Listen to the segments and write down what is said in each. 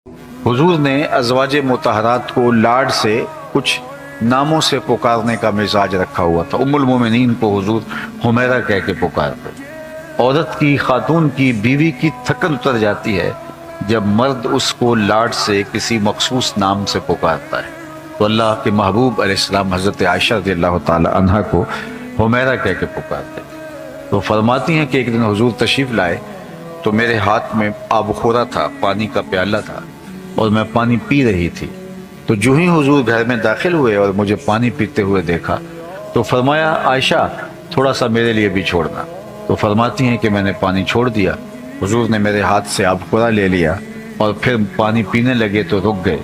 हुजूर ने अज़वाज मुतहरात को लाड से कुछ नामों से पुकारने का मिजाज रखा हुआ था। उम्मुल मोमिनीन को हुजूर हुमैरा कह के पुकारते। औरत की, खातून की, बीवी की थकन उतर जाती है जब मर्द उसको लाड से किसी मखसूस नाम से पुकारता है। तो अल्लाह के महबूब अलैहिस्सलाम हज़रत आयशा रज़ियल्लाहु ताला अन्हा को हुमैरा कह के पुकारते। तो फरमाती हैं कि एक दिन हुजूर तशरीफ़ लाए तो मेरे हाथ में आबखोरा था, पानी का प्याला था और मैं पानी पी रही थी। तो जो ही हुजूर घर में दाखिल हुए और मुझे पानी पीते हुए देखा तो फरमाया, आयशा थोड़ा सा मेरे लिए भी छोड़ना। तो फरमाती हैं कि मैंने पानी छोड़ दिया। हुजूर ने मेरे हाथ से आबखोरा ले लिया और फिर पानी पीने लगे तो रुक गए।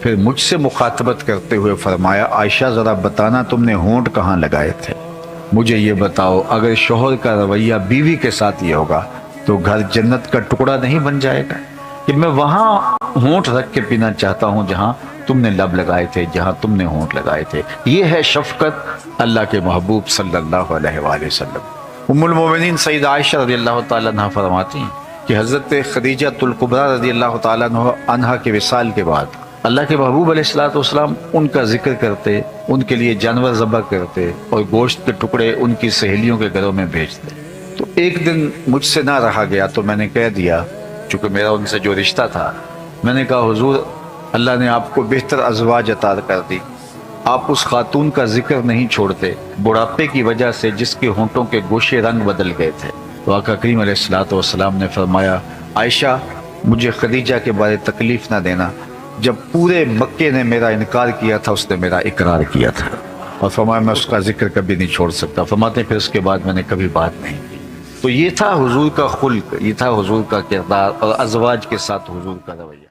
फिर मुझसे मुखातबत करते हुए फरमाया, आयशा ज़रा बताना तुमने होंठ कहाँ लगाए थे, मुझे ये बताओ। अगर शौहर का रवैया बीवी के साथ ये होगा तो घर जन्नत का टुकड़ा नहीं बन जाएगा कि मैं वहाँ होंठ रख के पीना चाहता हूँ जहाँ तुमने लब लगाए थे, जहाँ तुमने होंठ लगाए थे। ये है शफकत अल्लाह के महबूब सल्लल्लाहु अलैहि वसल्लम। उम्मुल मोमिनीन सैयदा आयशा रज़ियल्लाहु ताला अन्हा फरमाती हैं कि हज़रत खदीजतुल कुबरा रज़ियल्लाहु ताला अन्हा के विसाल के बाद अल्लाह के महबूब अलैहिस्सलातु वस्सलाम उनका जिक्र करते, उनके लिए जानवर ज़बह करते और गोश्त के टुकड़े उनकी सहेलियों के घरों में भेजते। तो एक दिन मुझसे ना रहा गया तो मैंने कह दिया, चूँकि मेरा उनसे जो रिश्ता था, मैंने कहा हुजूर अल्लाह ने आपको बेहतर अज़वाज अता कर दी, आप उस खातून का जिक्र नहीं छोड़ते बुढ़ापे की वजह से जिसके होंठों के गोशे रंग बदल गए थे। तो आका करीम अलैहिस्सलातु वस्सलाम ने फरमाया, आयशा मुझे खदीजा के बारे तकलीफ ना देना, जब पूरे मक्के ने मेरा इनकार किया था उसने मेरा इकरार किया था। और फरमाया मैं उसका जिक्र कभी नहीं छोड़ सकता। फरमाते फिर उसके बाद मैंने कभी बात नहीं की। तो ये था हुजूर का खुल्क, ये था हुजूर का किरदार और अज़वाज के साथ हुजूर का रवैया।